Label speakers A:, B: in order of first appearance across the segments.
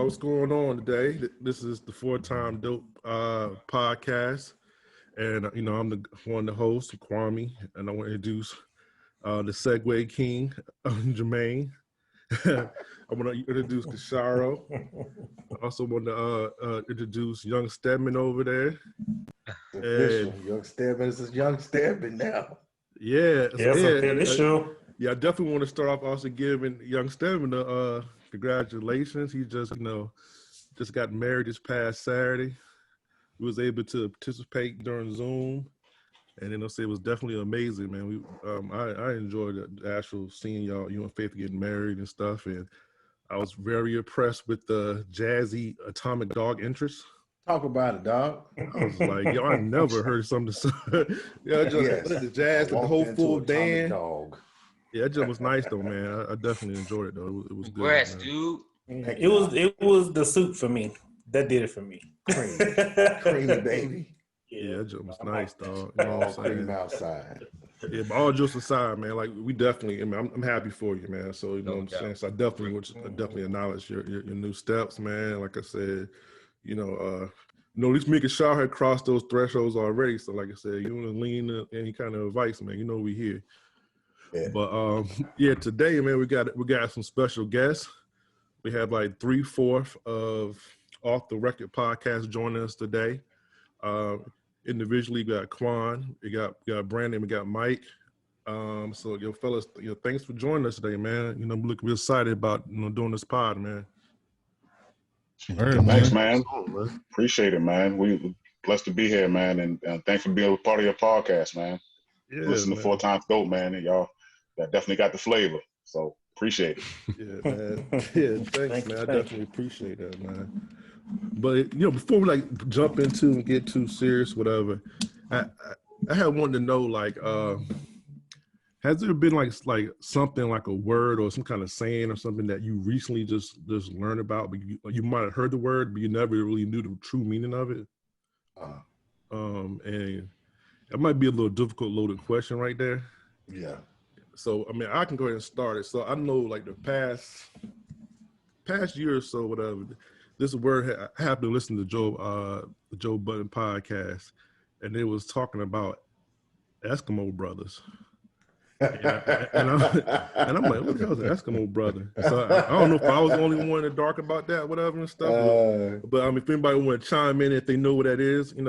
A: what's going on today? This is the Four-Time Dope podcast, and I'm one of the hosts, Kwame, and I want to introduce the Segway King, Jermaine. I want to introduce Kasharo. I also want to introduce Young Stedman over there.
B: Young Stedman is Young Stedman now.
A: Yeah,
C: official.
A: I definitely want to start off also giving Young Stedman congratulations. He just got married this past Saturday. He was able to participate during Zoom, and then I'll say it was definitely amazing, man. I enjoyed the actual seeing you and Faith getting married and stuff, and I was very impressed with the jazzy Atomic Dog interest.
B: Talk about it, dog.
A: I was like, yo, I never heard something so. The jazz, the whole full band. Dog. Yeah, it just was nice though, man. I definitely enjoyed it though. It was good.
D: Congrats, dude.
C: It was the suit for me. That did it for me.
B: Creamy baby.
A: Yeah, it just was nice, dog. You know what I'm saying?
B: Cream outside.
A: Yeah, but all jokes aside, man, like we definitely, I'm happy for you, man. So you know what I'm saying. So I definitely acknowledge your new steps, man. Like I said, at least me and Shaw had crossed those thresholds already. So like I said, you want to lean any kind of advice, man. We here. Yeah. But today, man, we got some special guests. We have like 3/4 of Off the Record podcast joining us today. Individually, we got Quan, we got Brandon, we got Mike. So fellas, thanks for joining us today, man. I'm looking real excited about doing this pod, man.
E: Thanks, man. Appreciate it, man. We blessed to be here, man, and thanks for being a part of your podcast, man.
A: Yeah,
E: listen to 4 Times Dope, man, and y'all that definitely got the flavor. So appreciate it.
A: Yeah, man. Yeah, thanks, man. I definitely appreciate that, man. But before we jump into and get too serious, whatever, I had wanted to know has there been like something like a word or some kind of saying or something that you recently just learned about, but you might have heard the word, but you never really knew the true meaning of it? And it might be a little difficult loaded question right there.
B: Yeah. So
A: I can go ahead and start it. So I know the past year or so, whatever, this word I happened to listen to the Joe Budden podcast, and they was talking about Eskimo brothers. And I'm like, what the hell is an Eskimo brother? So I don't know if I was the only one in the dark about that, whatever and stuff. But if anybody want to chime in, if they know what that is, and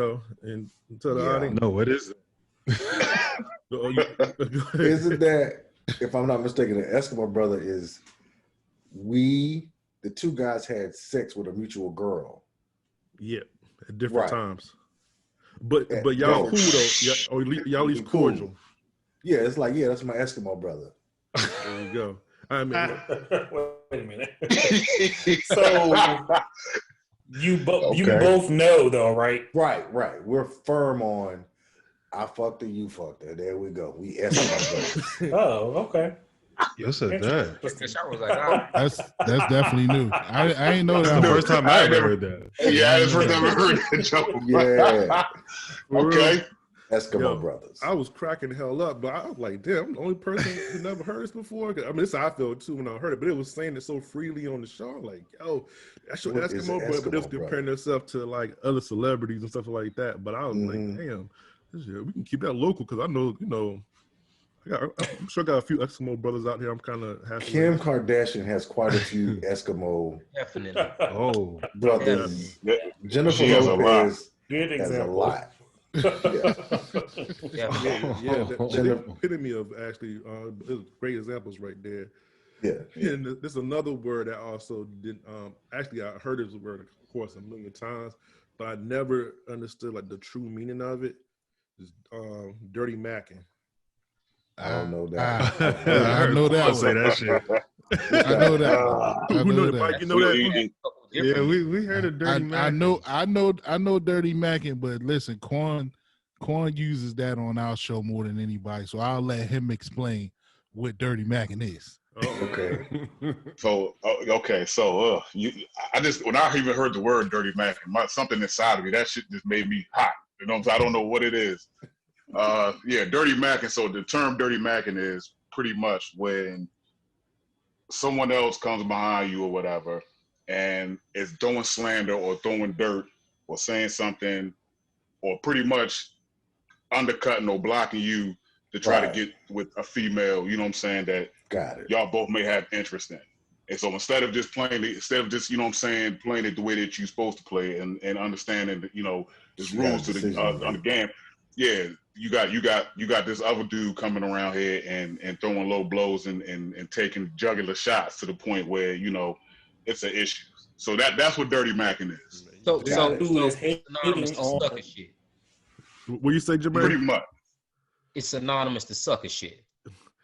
A: tell the audience.
F: No, what is it?
B: Isn't that, if I'm not mistaken, an Eskimo brother is the two guys had sex with a mutual girl.
A: Yeah, at different times. But y'all cool though, or y'all at least cordial.
B: Yeah, it's like, that's my Eskimo brother.
A: There you go. I mean,
C: wait a minute. So you both know though, right?
B: Right. We're firm on I fucked her, you fucked her. There we go. We Eskimo brothers.
C: Oh, okay.
F: You said that.
D: I was like,
F: That's definitely new. I ain't know that. The first time I ever heard that.
E: Yeah, that's the first time I heard that joke.
B: Yeah.
E: Okay.
B: Eskimo brothers.
A: I was cracking the hell up, but I was like, damn, I'm the only person who never heard this before. This is how I felt too when I heard it, but it was saying it so freely on the show. Like, yo, that's your Eskimo brother, but it was comparing itself to other celebrities and stuff like that. But I was like, damn, we can keep that local because I know, I'm sure I got a few Eskimo brothers out here. I'm kind of happy.
B: Kim Kardashian has quite a few Eskimo brothers.
E: Yeah.
B: Jennifer Lopez has a lot.
A: The epitome of actually great examples right there.
B: Yeah.
A: And there's another word I also didn't actually I heard this word of course a million times, but I never understood the true meaning of it. Is dirty macking.
B: I don't know that.
F: I know that.
E: Say that shit.
F: I know that.
A: Who know that? Mike, you know that?
F: Yeah, we heard of dirty macking. I know dirty macking, but listen, Quan uses that on our show more than anybody, so I'll let him explain what dirty macking is.
A: Oh,
B: okay.
E: So I just when I even heard the word dirty macking, something inside of me that shit just made me hot. I don't know what it is. Dirty macking. So the term dirty macking is pretty much when someone else comes behind you or whatever and is throwing slander or throwing dirt or saying something or pretty much undercutting or blocking you to try to get with a female, you know what I'm saying, that y'all both may have interest in. And so instead of just, you know what I'm saying, playing it the way that you're supposed to play and understanding that, you know, there's rules to the game. Yeah, you got this other dude coming around here and throwing low blows and taking jugular shots to the point where, you know, it's an issue. So that's what dirty macking is.
C: So it's synonymous to sucker shit.
A: What you say, Jermaine?
E: Pretty much.
C: It's synonymous to sucker shit.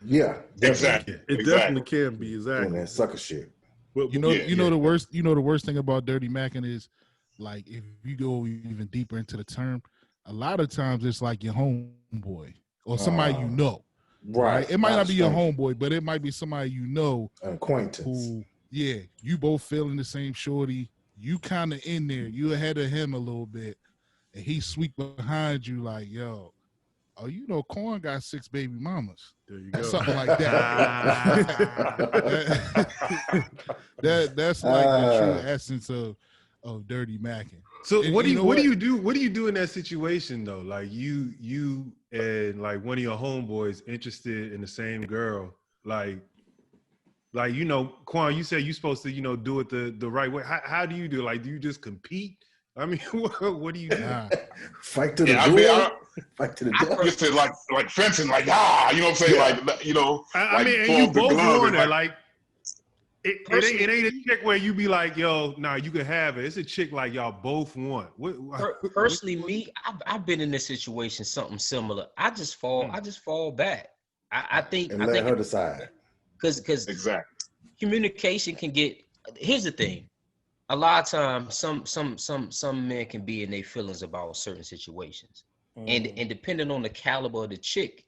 B: Yeah,
E: exactly.
A: It definitely can be exactly
B: doing that sucker shit.
A: Well,
F: you know the worst. You know the worst thing about dirty macking is, like, if you go even deeper into the term, a lot of times it's like your homeboy or somebody you know. Right. It might not be your homeboy, but it might be somebody you know,
B: an acquaintance.
F: Who, you both feeling the same shorty. You kind of in there. You ahead of him a little bit, and he sweep behind you like, yo. Oh, you know, Corn got 6 baby mamas.
A: There you go.
F: Something like that. That's like the true essence of dirty macking.
D: So what do you do in that situation though? Like you and like one of your homeboys interested in the same girl, like you know, Quan, you said you're supposed to, you know, do it the right way. How do you do it? Like, do you just compete? I mean, what do you do?
B: Fight to the door. Fight to the door.
E: I used to like fencing, like, you know what I'm saying?
D: Yeah.
E: Like, you know.
D: I mean, and you both want it. Like, it ain't a chick where you be like, yo, nah, you can have it. It's a chick like y'all both want.
C: Personally, me, I've been in this situation, something similar. I just fall back. I think
B: let her decide.
C: Because
E: exactly, communication
C: can get. Here's the thing. A lot of times, some men can be in their feelings about certain situations, and depending on the caliber of the chick,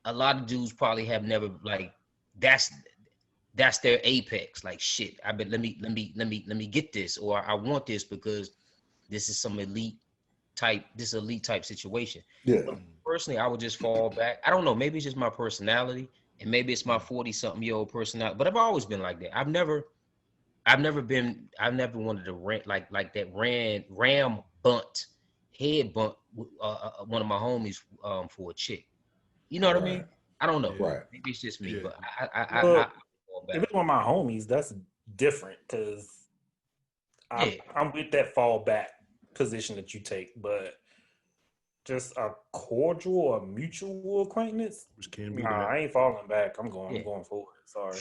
C: a lot of dudes probably have never like that's their apex. Like, shit, let me get this, or I want this because this is some elite type situation.
B: Yeah.
C: But personally, I would just fall back. I don't know. Maybe it's just my personality, and maybe it's my 40-something-year-old personality. But I've always been like that. I've never wanted to rant like that ram bunt, head bunt one of my homies for a chick. You know what I mean? I don't know.
B: Right.
C: Maybe it's just me,
G: Yeah.
C: but
G: I if it's one of my homies, that's different because I'm with that fall back position that you take, but just a cordial or mutual acquaintance,
A: which can be.
G: I ain't falling back. I'm going forward. Sorry.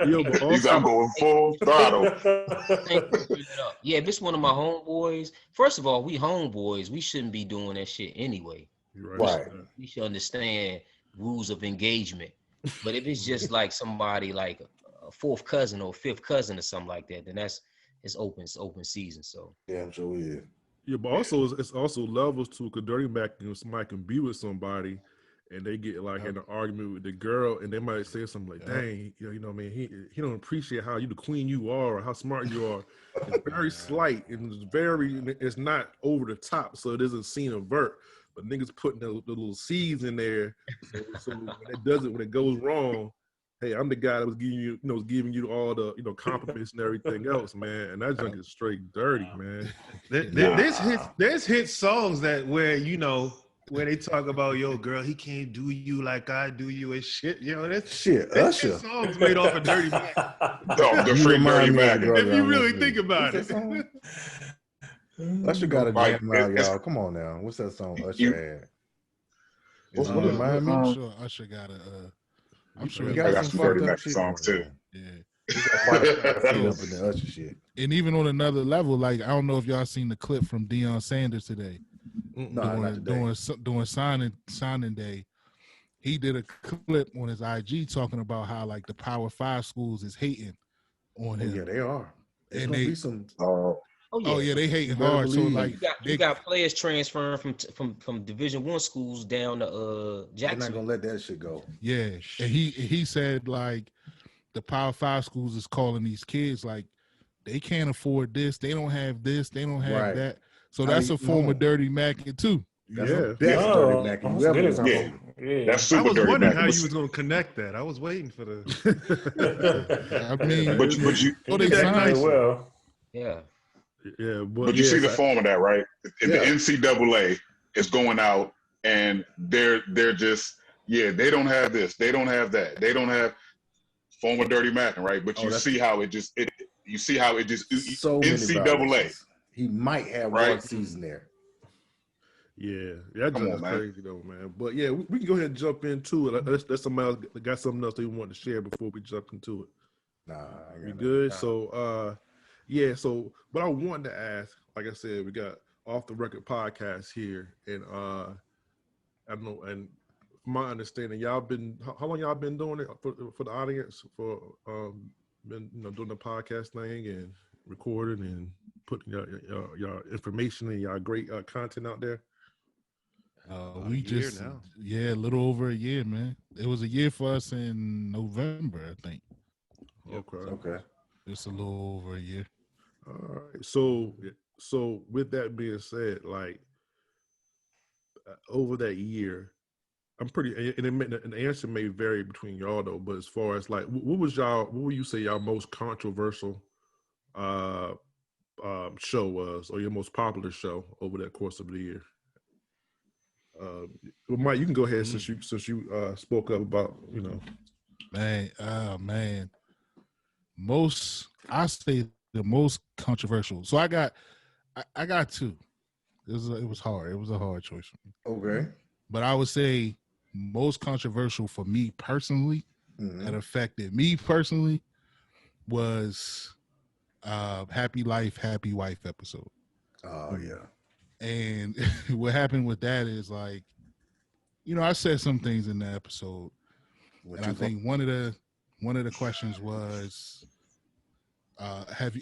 E: Yo, but also, I'm going full throttle.
C: Yeah, if it's one of my homeboys, first of all, we homeboys, we shouldn't be doing that shit anyway.
B: Right.
C: We should understand rules of engagement. But if it's just like somebody like a fourth cousin or fifth cousin or something like that, then it's open season. So
B: yeah, I'm sure we is.
A: Yeah, but also it's also levels too. Because dirty macking, somebody can be with somebody, and they get like in an argument with the girl, and they might say something like, "Dang, you know, what I mean, he don't appreciate how you the queen you are, or how smart you are." It's very slight, and it's not over the top, so it doesn't seem overt. But niggas putting the little seeds in there, so when it goes wrong, hey, I'm the guy that was giving you all the compliments and everything else, man. And that junk is straight dirty, man.
D: There's hit songs where they talk about, yo, girl, he can't do you like I do you and shit. You know, that's
B: Usher.
D: songs made off of Dirty Mac.
E: The free Dirty Mac.
D: If you really think about it.
B: Usher got a jam out, y'all. Come on now. What's that song Usher had? What remind me?
F: I'm sure Usher got I'm sure
B: he
E: got
B: some
E: Dirty
B: fucked up
E: Mac
B: shit
E: songs too.
F: Yeah.
B: He got quite a up in the Usher shit.
F: And even on another level, like, I don't know if y'all seen the clip from Deion Sanders today. Doing signing day. He did a clip on his IG talking about how like the Power 5 schools is hating on him.
B: Yeah, they are. There's
F: and
B: gonna
F: they
B: be some.
F: They hating hard. So like
C: you got players transferring from Division I schools down to Jackson.
B: They're not gonna let that shit go.
F: Yeah, and he said like the Power 5 schools is calling these kids like they can't afford this, they don't have this, they don't have that. So that's a form of dirty macking too.
B: That's
A: yeah.
B: the best Dirty Mac you ever
G: good
B: watched.
E: Yeah, that's super
D: I was
E: Dirty
D: wondering
E: Mac.
D: how you was gonna connect that. I was waiting for the.
F: I mean,
E: but you
F: they
D: that
F: signed.
D: nice.
G: Well,
C: Yeah.
A: Yeah,
E: but you see the form of that, right? If the NCAA is going out and they're just they don't have this, they don't have that, they don't have former Dirty Mac, right? But you see how it just
B: so many
E: NCAA.
B: violations. He might have one season there.
A: Yeah, that's
E: on,
A: crazy though, man. But yeah, we can go ahead and jump into it. Let's somebody else got something else they want to share before we jump into it.
B: Nah,
A: we good. So so what I wanted to ask, like I said, we got Off the Record podcast here, and I don't know, and from my understanding, y'all been how long y'all been doing it for the audience for been doing the podcast thing and recording and putting your information and y'all great content out there.
F: We just a little over a year, man. It was a year for us in November, I think.
B: Okay.
F: It's a little over a year.
A: All right. So with that being said, like over that year, I'm pretty, and the answer may vary between y'all though. But as far as like, what would you say y'all most controversial show was, or your most popular show over that course of the year? Well, Mike, you can go ahead since you spoke up about
F: Man, I say the most controversial. So I got two. It was hard. It was a hard choice for me.
B: Okay.
F: But I would say most controversial for me personally, that affected me personally, was Happy Life, Happy Wife episode.
B: Oh yeah.
F: And what happened with that is like, I said some things in the episode, and I think one of the questions was, have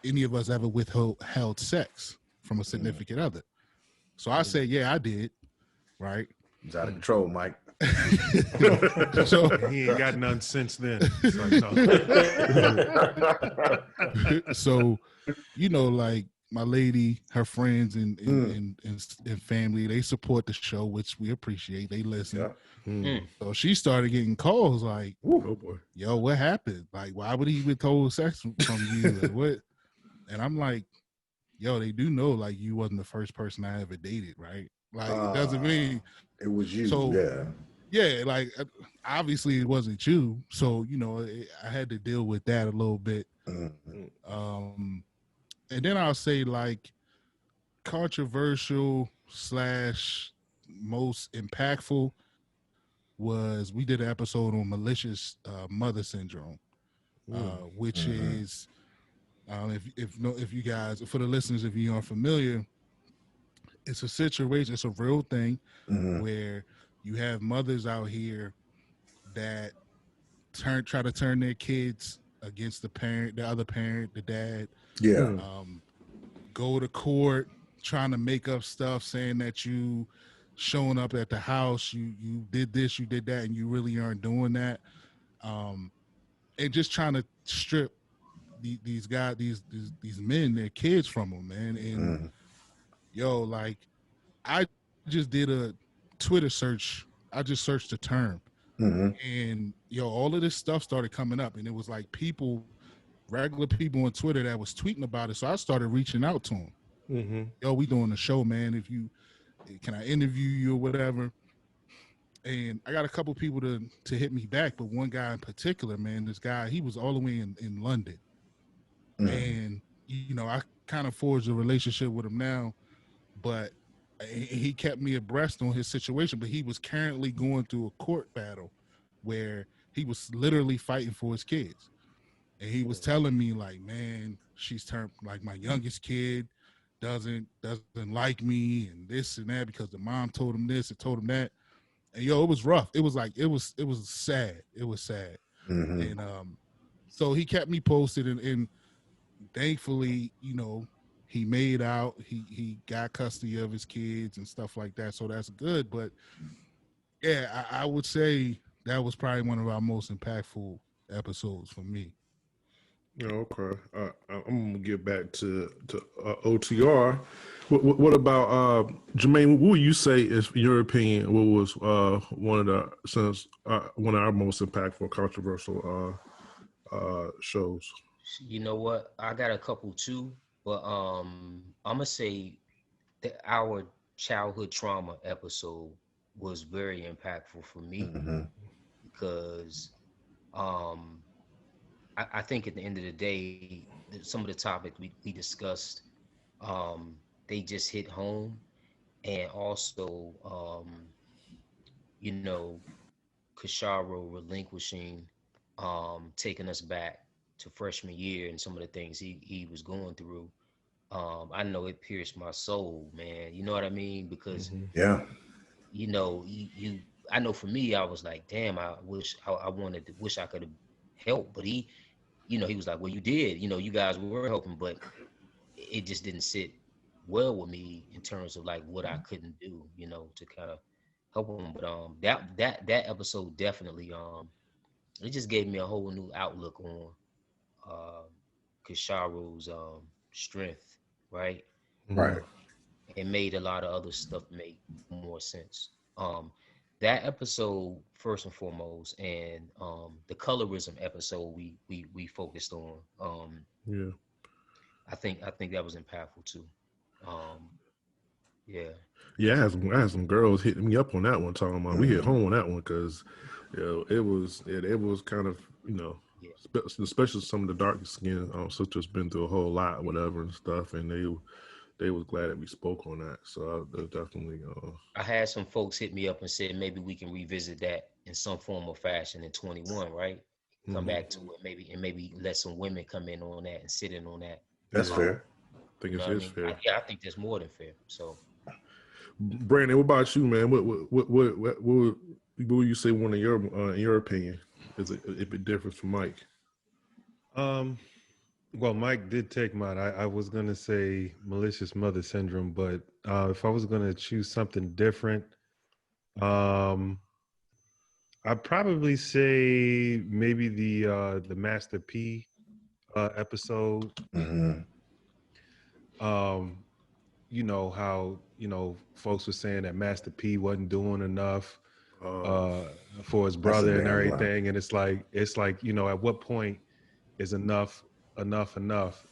F: any of us ever withheld sex from a significant other? So I said, yeah, I did. Right?
B: It's out of control, Mike.
D: So he ain't got none since then.
F: So, like my lady, her friends and family, they support the show, which we appreciate. They listen. Yeah. So she started getting calls like,
A: oh boy,
F: yo, what happened? Like, why would he withhold sex from you? And what? And I'm like, yo, they do know like you wasn't the first person I ever dated, right? Like, it doesn't mean
B: it was you.
F: So, yeah, like obviously it wasn't you. So, I had to deal with that a little bit. And then I'll say like controversial / most impactful was we did an episode on malicious mother syndrome, which is if you guys, for the listeners, if you aren't familiar, it's a situation, it's a real thing where you have mothers out here that try to turn their kids against the other parent, the dad.
B: Yeah.
F: Go to court trying to make up stuff, saying that you showing up at the house, you did this, you did that, and you really aren't doing that. And just trying to strip these guys, these men, their kids from them, man. And like I just did a Twitter search. I just searched the term, and all of this stuff started coming up, and it was like regular people on Twitter that was tweeting about it. So I started reaching out to them. Yo, we doing a show, man. Can I interview you or whatever? And I got a couple people to hit me back, but one guy in particular, man, this guy, he was all the way in London, and I kind of forged a relationship with him now, but he kept me abreast on his situation. But he was currently going through a court battle where he was literally fighting for his kids. And he was telling me like, man, she's turned, like, my youngest kid doesn't like me and this and that because the mom told him this and told him that. And it was rough. It was like, it was sad. It was sad. And so he kept me posted, and thankfully, he made out, he got custody of his kids and stuff like that. So that's good. But yeah, I would say that was probably one of our most impactful episodes for me.
A: Okay. I'm gonna get back to OTR. What about Jermaine? What would you say is, in your opinion, what was one of our most impactful, controversial shows?
C: You know what? I got a couple too, but I'm gonna say that our childhood trauma episode was very impactful for me because I think at the end of the day, some of the topics we discussed, they just hit home, and also, you know, Kasharo relinquishing, taking us back to freshman year and some of the things he was going through. I know it pierced my soul, man. You know what I mean? Because you know, I know for me, I was like, damn, I wish I could have helped, but he, you know, he was like, well, you did, you know, you guys were helping, but it just didn't sit well with me in terms of like what I couldn't do, you know, to kind of help him. But that episode definitely it just gave me a whole new outlook on Kasharu's strength, right?
B: Right.
C: It made a lot of other stuff make more sense. That episode first and foremost, and the colorism episode we focused on.
A: Yeah.
C: I think that was impactful too. Yeah.
A: Yeah, I had some girls hitting me up on that one, talking about we hit home on that one because, you know, it was kind of, you know, especially some of the darker skin sisters been through a whole lot, whatever and stuff, and they was glad that we spoke on that. So I definitely.
C: I had some folks hit me up and said maybe we can revisit that in some form or fashion in 21, right? Come back to it, maybe let some women come in on that and sit in on that.
B: That's fair.
A: I think it's fair.
C: I think that's more than fair. So,
A: Brandon, what about you, man? What would you say one of your in your opinion is if it differs from Mike?
D: Well, Mike did take mine. I was gonna say malicious mother syndrome, but if I was gonna choose something different, I'd probably say maybe the Master P episode. You know how, you know, folks were saying that Master P wasn't doing enough for his brother and everything, and it's like, you know, at what point is enough? And,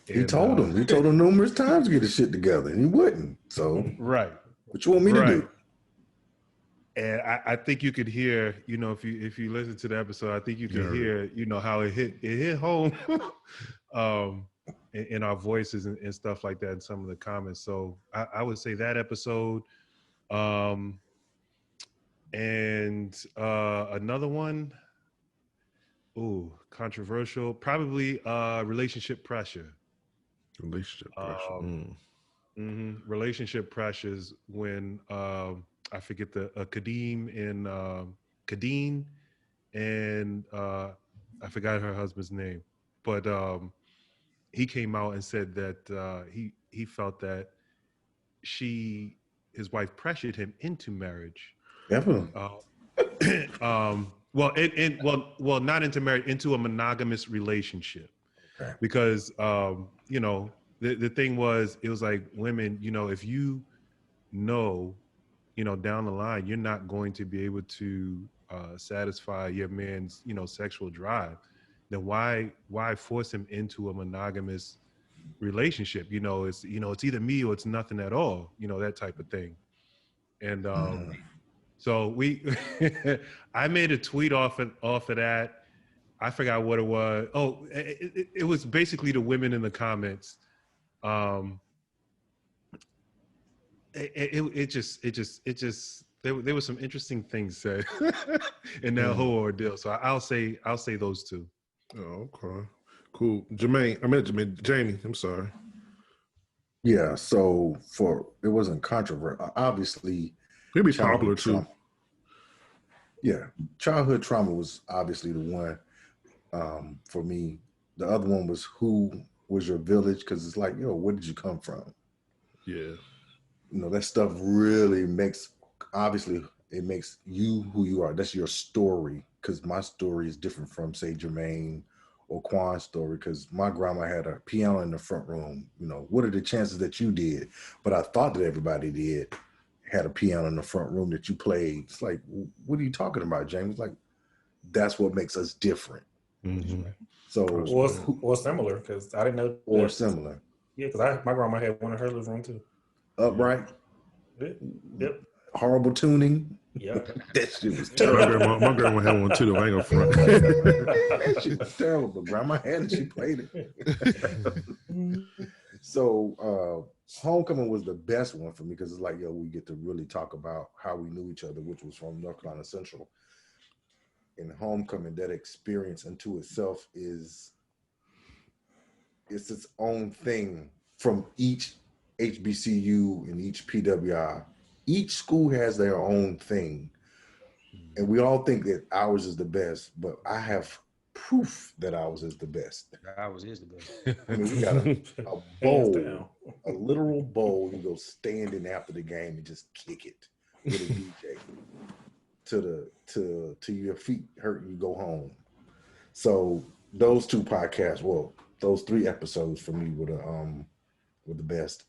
B: he told him numerous times to get his shit together, and he wouldn't. So
D: right,
B: what you want me to do?
D: And I think you could hear, you know, if you listen to the episode, I think you could hear, you know, how it hit home in our voices and stuff like that in some of the comments. So I would say that episode. And another one, controversial, probably relationship pressure. Relationship pressures when I forget the Kadeen and I forgot her husband's name, but he came out and said that he felt that his wife pressured him into marriage.
B: Definitely.
D: Well, not into marriage, into a monogamous relationship.
B: Okay.
D: Because you know, the thing was, it was like, women, you know, if you know, down the line, you're not going to be able to satisfy your man's, sexual drive, then why force him into a monogamous relationship? It's either me or it's nothing at all, that type of thing. And so I made a tweet off of that. I forgot what it was. Oh, it was basically the women in the comments. It just there were some interesting things said in that whole ordeal. So I'll say those two.
A: Oh, okay, cool. Jamie. I'm sorry.
B: Yeah. So it wasn't controversial. Obviously,
A: it'd be popular too.
B: Yeah, childhood trauma was obviously the one for me. The other one was who was your village, because it's like, where did you come from?
A: Yeah.
B: That stuff really makes you who you are. That's your story, because my story is different from, say, Jermaine or Quan's story, because my grandma had a piano in the front room. You know, what are the chances that you did? But I thought that everybody did, had a piano in the front room that you played. It's like, what are you talking about, James? Like, that's what makes us different.
A: Mm-hmm.
B: So,
G: or similar, because I didn't know.
B: Or similar.
G: Yeah, because my grandma had one in her living room too.
B: Upright.
G: Yep.
B: Horrible tuning.
G: Yeah.
B: That shit was terrible.
A: My grandma had one too, though. I ain't gonna front.
B: That shit was terrible, but grandma had it. She played it. So, Homecoming was the best one for me because it's like, yo, we get to really talk about how we knew each other, which was from North Carolina Central. In Homecoming, that experience unto itself it's its own thing from each HBCU and each PWI. Each school has their own thing. And we all think that ours is the best, but I have proof that ours is the best.
C: Ours is the best.
B: I mean, we got a bowl, a literal bowl. You go stand in after the game and just kick it with a DJ to your feet hurt and you go home. So those two podcasts, well, those 3 episodes for me were the best.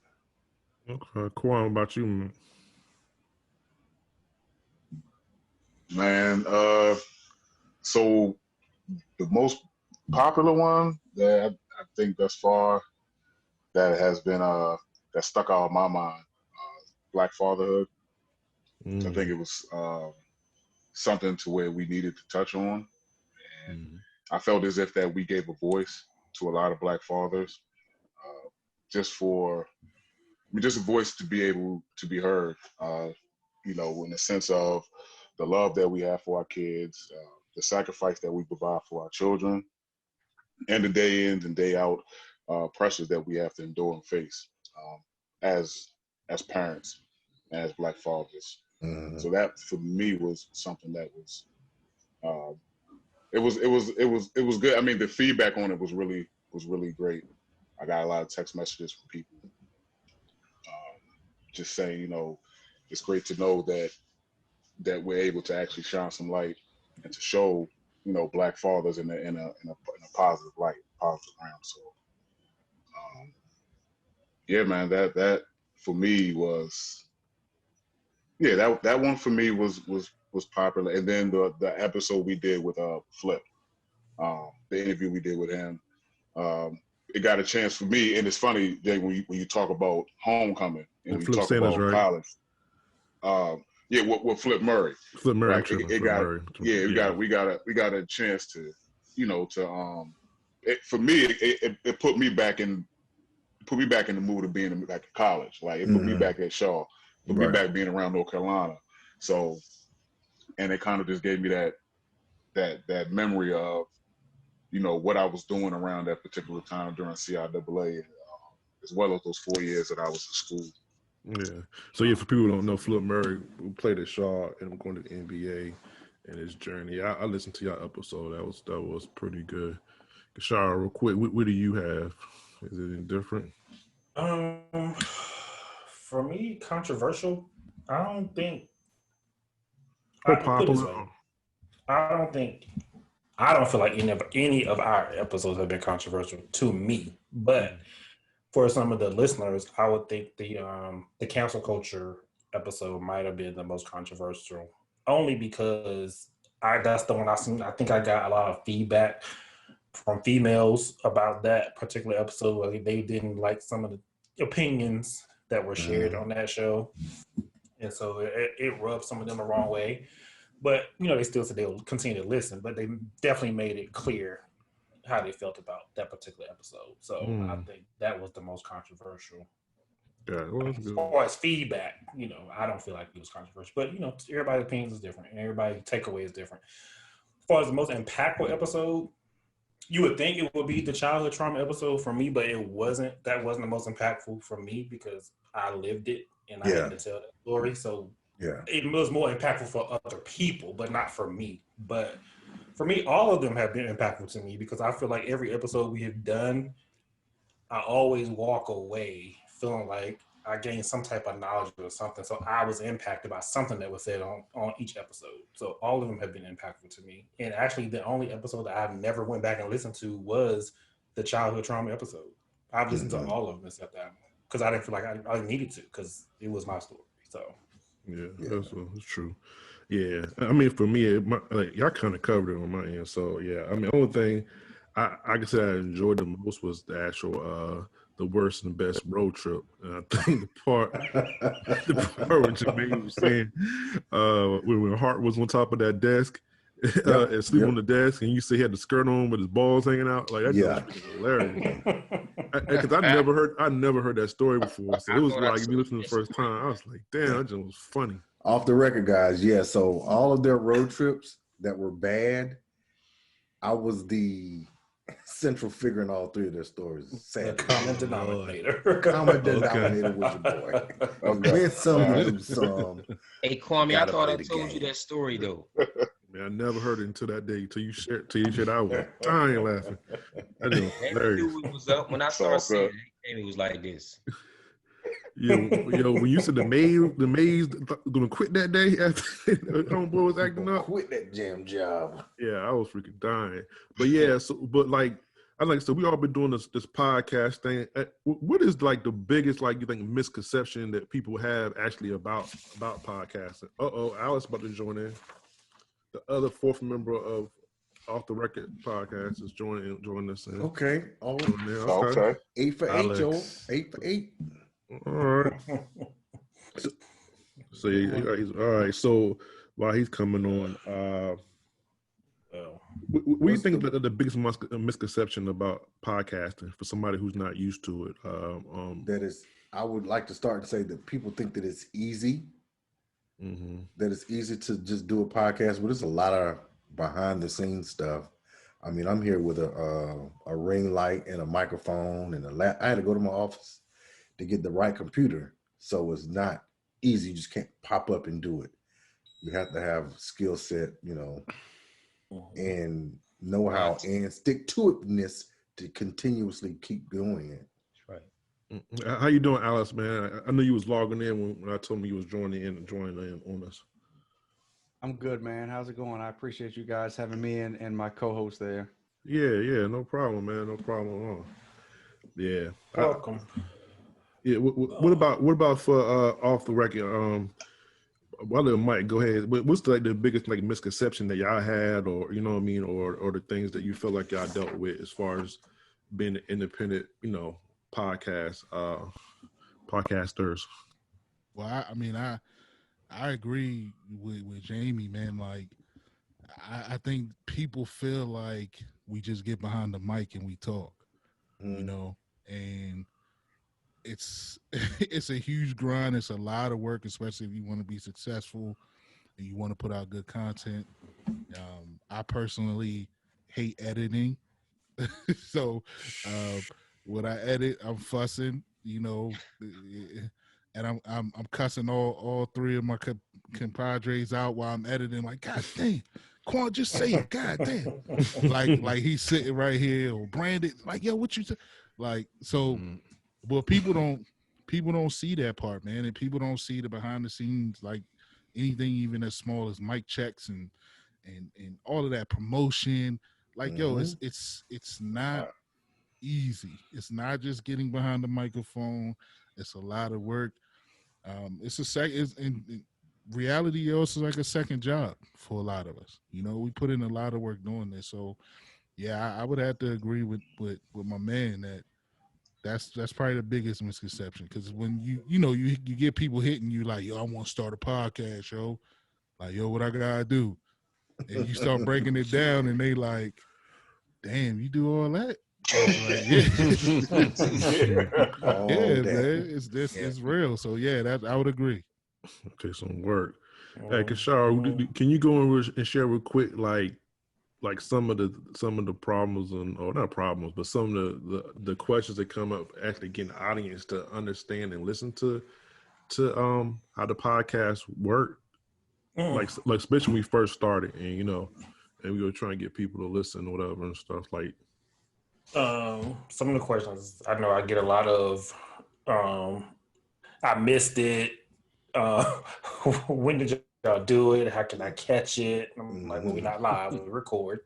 A: Okay, Quan, about you, man?
E: Man, so the most popular one that I think thus far that has been that stuck out of my mind, Black Fatherhood. I think it was something to where we needed to touch on, and I felt as if that we gave a voice to a lot of Black fathers, just a voice to be able to be heard, you know, in the sense of the love that we have for our kids, the sacrifice that we provide for our children, and the day in and day out pressures that we have to endure and face as parents, as Black fathers. So that for me was something that was it was good. I mean, the feedback on it was really great. I got a lot of text messages from people just saying, you know, it's great to know that we're able to actually shine some light and to show, you know, Black fathers in a positive light, positive realm. So, yeah, man, that for me was, yeah, that one for me was popular. And then the episode we did with Flip, the interview we did with him, it got a chance for me. And it's funny, Jay, when you talk about Homecoming and when you talk
A: Sanders,
E: about
A: right?
E: college. Yeah, with Flip Murray.
A: Flip Murray.
E: Right? We got a chance to, you know, for me, it put me back in the mood of being back in college. Like it put me back at Shaw, put me back being around North Carolina. So, and it kind of just gave me that memory of, you know, what I was doing around that particular time during CIAA, as well as those 4 years that I was in school.
A: Yeah. So yeah, for people who don't know, Flip Murray, who played at Shaw and going to the NBA and his journey. I listened to your episode. That was pretty good. Kashara, real quick, what do you have? Is it any different?
G: For me, controversial. I don't think.
A: Popular.
G: I don't feel like any of our episodes have been controversial to me, but for some of the listeners, I would think the cancel culture episode might have been the most controversial, only because that's the one I seen. I think I got a lot of feedback from females about that particular episode. They didn't like some of the opinions that were shared on that show, and so it rubbed some of them the wrong way. But you know, they still said they'll continue to listen, but they definitely made it clear how they felt about that particular episode. So I think that was the most controversial.
A: Yeah, well,
G: as far as feedback, you know, I don't feel like it was controversial, but you know, everybody's opinions is different and everybody's takeaway is different. As far as the most impactful episode, you would think it would be the childhood trauma episode for me, but it wasn't. That wasn't the most impactful for me because I lived it and I had to tell that story. So it was more impactful for other people, but not for me. But for me, all of them have been impactful to me because I feel like every episode we have done, I always walk away feeling like I gained some type of knowledge or something. So I was impacted by something that was said on each episode. So all of them have been impactful to me. And actually, the only episode that I've never went back and listened to was the childhood trauma episode. I've listened to all of them except that one because I didn't feel like I needed to because it was my story. So
A: yeah. That's true. Yeah, I mean, for me, like y'all kind of covered it on my end. So yeah, I mean, the only thing I could say I enjoyed the most was the actual the worst and best road trip. And I think the part when Jermaine was saying when Hart was on top of that desk and sleep on the desk, and you say he had the skirt on with his balls hanging out, like that just was hilarious. Because I never heard that story before. So it was like me listening the first time, I was like, damn, that just was funny.
B: Off the record, guys, yeah. So all of their road trips that were bad, I was the central figure in all three of their stories.
G: The common denominator.
B: Common denominator was your boy. Win some, you lose some.
C: Hey, Kwame, I thought I told you that story though.
A: Man, I never heard it until that day. Till you shared, I was dying laughing. That was hilarious.
C: It was up when I started seeing it. It was like this.
A: Yo, when you said the maid's gonna quit that day after homeboy was acting up,
B: quit that damn job.
A: Yeah, I was freaking dying. But yeah, so we all been doing this podcast thing. What is like the biggest you think misconception that people have actually about podcasting? Alice about to join in. The other fourth member of Off the Record podcast is joining us in.
B: Okay.
E: Okay.
B: 8 for 8, Joel. 8 for 8.
A: All right. So he's all right. So while he's coming on, what do you think the biggest misconception about podcasting for somebody who's not used to it?
B: That is, I would like to start and say that people think that it's easy.
A: Mm-hmm.
B: That it's easy to just do a podcast, but there's a lot of behind the scenes stuff. I mean, I'm here with a ring light and a microphone and I had to go to my office to get the right computer. So it's not easy. You just can't pop up and do it. You have to have skill set, and know-how and stick-to-itness to continuously keep doing it.
C: That's right.
A: How you doing, Alice, man? I knew you was logging in when I told me you was joining in on us.
H: I'm good, man. How's it going? I appreciate you guys having me and my co-host there.
A: Yeah, no problem, man. No problem at all. Yeah.
G: Welcome.
A: What about for Off the Record? Well, Mike, go ahead. What's the biggest misconception that y'all had, or you know what I mean, or the things that you feel like y'all dealt with as far as being an independent, podcasters?
F: Well, I agree with Jamie, man. Like, I think people feel like we just get behind the mic and we talk, and it's a huge grind. It's a lot of work, especially if you want to be successful and you want to put out good content. I personally hate editing. So when I edit, I'm fussing, and I'm cussing all three of my compadres out while I'm editing. Like, God damn, Quan, just say it. God damn, like he's sitting right here, or Brandon, like, yo, what you say? Like, so. Well, people don't see that part, man, and people don't see the behind the scenes, like anything even as small as mic checks and all of that promotion. Like, yo, it's not easy. It's not just getting behind the microphone. It's a lot of work. In reality, also like a second job for a lot of us. We put in a lot of work doing this. So, yeah, I would have to agree with my man that. That's probably the biggest misconception, because when you get people hitting you like, yo, I want to start a podcast, yo. Like, yo, what I gotta do? And you start breaking it down, and they like, damn, you do all that? Like, man, it's real. So yeah, I would agree.
A: Okay, some work. Hey, Kashar, can you go and share real quick, like some of the problems or not problems, but some of the questions that come up actually getting the audience to understand and listen to how the podcast work, like especially when we first started, and and we were trying to get people to listen or whatever and stuff like.
G: Some of the questions I know I get a lot of. I missed it. When did y'all do it? How can I catch it? I'm like, well, we're not live. We record.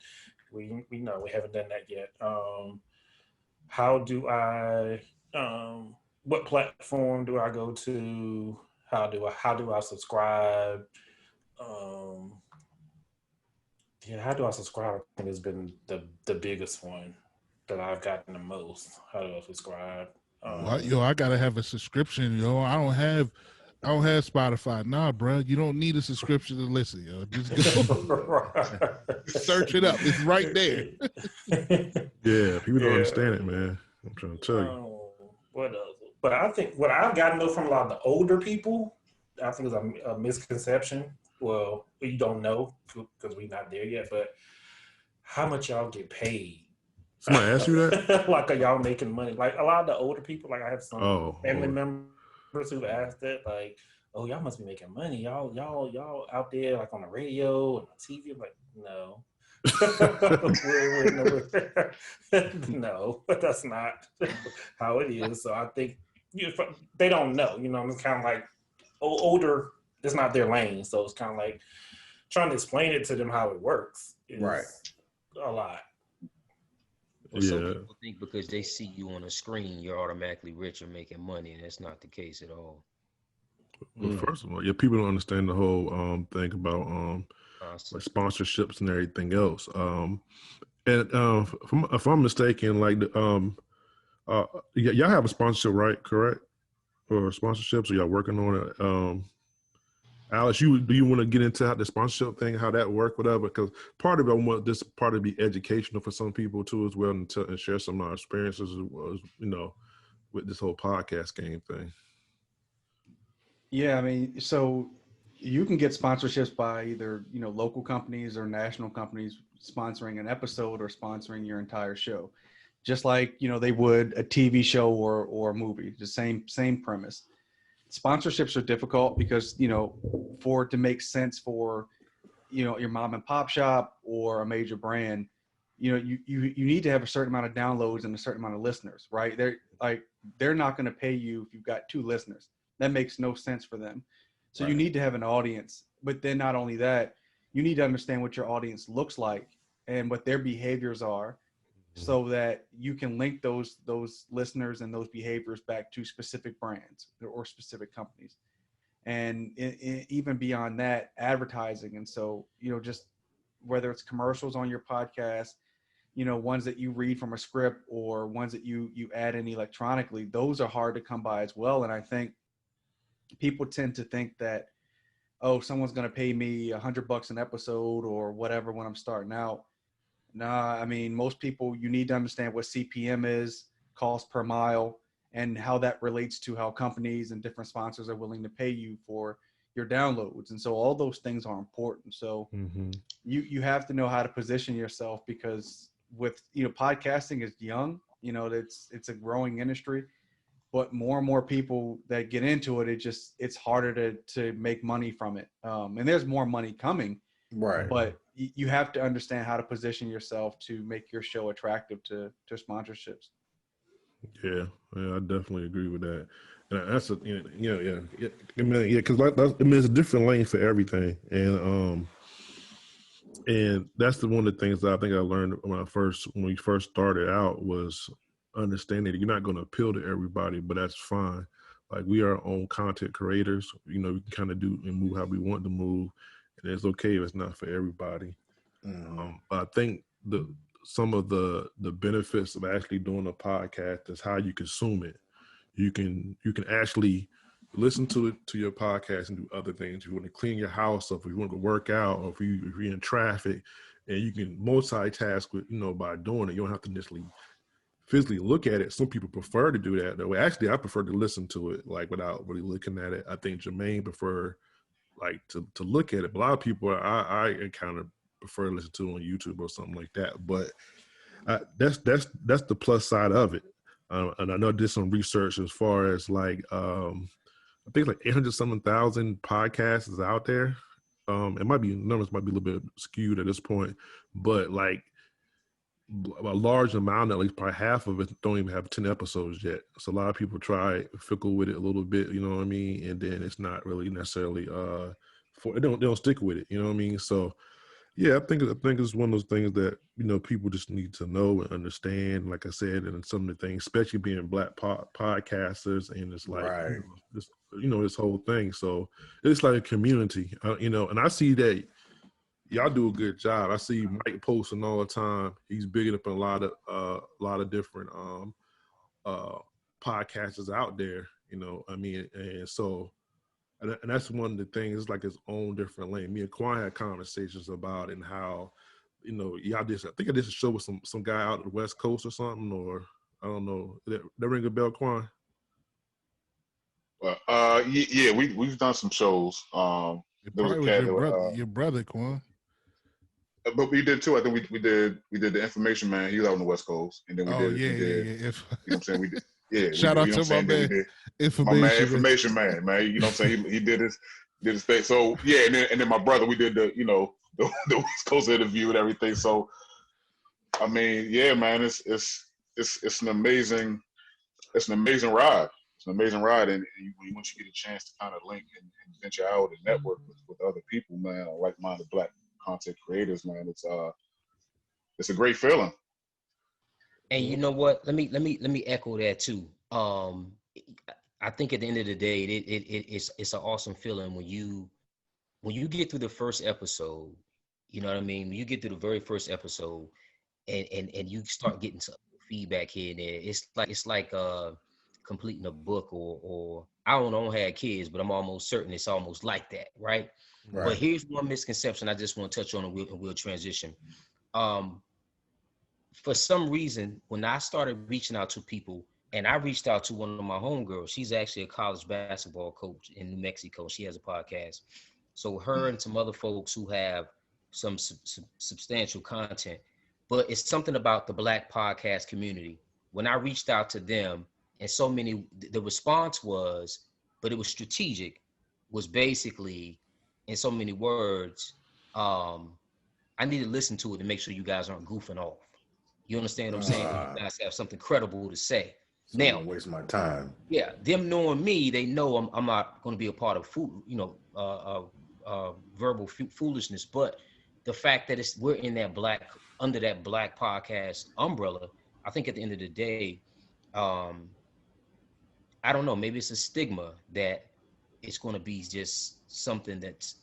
G: We know we haven't done that yet. How do I? What platform do I go to? How do I subscribe? Yeah, how do I subscribe? I think has been the biggest one that I've gotten the most. How do I subscribe?
F: I gotta have a subscription. I don't have Spotify. Nah, bro, you don't need a subscription to listen. Just go search it up. It's right there.
A: Yeah, people don't understand it, man. I'm trying to tell you.
G: What else? But I think what I've gotten though from a lot of the older people, I think is a misconception. Well, we don't know because we're not there yet. But how much y'all get paid?
A: Somebody asked you that?
G: Like, are y'all making money? Like a lot of the older people, like I have some family members who asked that, like, oh, y'all must be making money. Y'all out there like on the radio and on TV. I'm like, no. No, that's not how it is. So I think they don't know. It's kind of like older. It's not their lane, so it's kind of like trying to explain it to them how it works. Is a lot.
C: Well, some people think because they see you on a screen, you're automatically rich or making money, and that's not the case at all.
A: Well, first of all, people don't understand the whole thing about like sponsorships and everything else. And if I'm mistaken, like y'all have a sponsorship, right? Correct? Or sponsorships? Or y'all working on it? Alex, do you want to get into how the sponsorship thing, how that work, whatever? Because part of it, I want this part to be educational for some people too, as well, and share some of our experiences, with this whole podcast game thing.
H: Yeah, I mean, so you can get sponsorships by either local companies or national companies sponsoring an episode or sponsoring your entire show, just like they would a TV show or a movie. The same premise. Sponsorships are difficult because for it to make sense for your mom and pop shop or a major brand, you need to have a certain amount of downloads and a certain amount of listeners, right? They're not going to pay you if you've got 2 listeners. That makes no sense for them. So you need to have an audience, but then not only that, you need to understand what your audience looks like and what their behaviors are, so that you can link those listeners and those behaviors back to specific brands or specific companies. And even beyond that, advertising. And so, just whether it's commercials on your podcast, ones that you read from a script or ones that you add in electronically, those are hard to come by as well. And I think people tend to think that, oh, someone's going to pay me $100 an episode or whatever when I'm starting out. Nah, I mean, most people, you need to understand what CPM is, cost per mile, and how that relates to how companies and different sponsors are willing to pay you for your downloads. And so all those things are important. So you have to know how to position yourself, because with, podcasting is young, it's a growing industry, but more and more people that get into it, it's harder to make money from it. And there's more money coming.
B: Right.
H: But you have to understand how to position yourself to make your show attractive to sponsorships.
A: Yeah, I definitely agree with that. And that's a because it's a different lane for everything, and that's one of the things that I think I learned when we first started out was understanding that you're not going to appeal to everybody, but that's fine. Like, we are our own content creators. We can kind of do and move how we want to move. And it's okay if it's not for everybody. But I think some of the benefits of actually doing a podcast is how you consume it. You can actually listen to your podcast and do other things. If you want to clean your house up, if you want to work out, or if you're in traffic, and you can multitask with by doing it. You don't have to necessarily physically look at it. Some people prefer to do that. Though actually, I prefer to listen to it without really looking at it. I think Jermaine prefer to look at it, but a lot of people I kind of prefer to listen to on YouTube or something like that. But that's the plus side of it. And I know I did some research as far as I think 800,000 podcasts is out there. Numbers might be a little bit skewed at this point, but a large amount, at least probably half of it, don't even have 10 episodes yet. So a lot of people try fickle with it a little bit, you know what I mean? And then it's not really necessarily they don't stick with it, you know what I mean? So yeah, I think it's one of those things that, you know, people just need to know and understand, like I said, and some of the things, especially being Black podcasters, and it's like,
B: right.
A: This whole thing. So it's like a community, you know, and I see that y'all do a good job. I see Mike posting all the time. He's bigging up a lot of different podcasters out there, you know. I mean, and so and that's one of the things. It's like its own different lane. Me and Quan had conversations about it and how, you know, y'all I think I did a show with some guy out on the West Coast or something, or I don't know. That ring a bell, Quan?
E: Yeah, we've done some shows. There was a cat
F: your brother, Quan.
E: But we did too. I think we did the Information Man. He was out on the West Coast, and then we did.
F: Yeah.
E: You know what I'm saying? We did. Yeah.
F: Shout out to my man,
E: Information Man. You know what I'm saying? He did his thing. So yeah, and then my brother, we did the West Coast interview and everything. So I mean, yeah, man, it's an amazing ride. It's an amazing ride, and once you get a chance to kind of link and venture out and network with other people, man, like-minded Black content creators, man, it's a great feeling.
C: And you know what? Let me echo that too. I think at the end of the day, it's an awesome feeling when you get through the first episode. You know what I mean? When you get through the very first episode, and you start getting some feedback here and there, it's like completing a book, or I don't have kids, but I'm almost certain it's almost like that, right? But here's one misconception I just want to touch on, and we'll transition. For some reason, when I started reaching out to people, and I reached out to one of my homegirls, she's actually a college basketball coach in New Mexico. She has a podcast. So her and some other folks who have some substantial content, but it's something about the Black podcast community. When I reached out to them, and the response was, but it was strategic, was basically, in so many words, I need to listen to it to make sure you guys aren't goofing off. You understand what I'm saying? You guys have something credible to say.
B: So now, don't waste my time.
C: Yeah, them knowing me, they know I'm not going to be a part of verbal foolishness. But the fact that we're in that under that Black podcast umbrella, I think at the end of the day, I don't know, maybe it's a stigma that it's going to be just something that's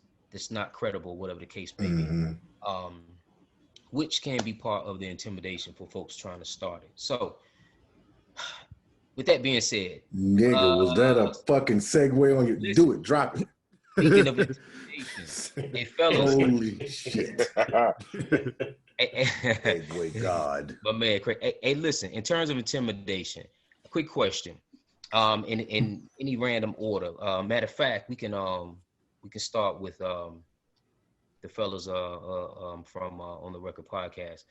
C: not credible, whatever the case may be. Which can be part of the intimidation for folks trying to start it. So, with that being said,
B: nigga, was that a fucking segue on your? Do it, drop it.
C: Speaking of intimidation, hey fellas,
B: holy shit!
C: Segue God, my man, Craig. Hey, listen. In terms of intimidation, a quick question. In any random order. Matter of fact, we can start with the fellas from On the Record podcast.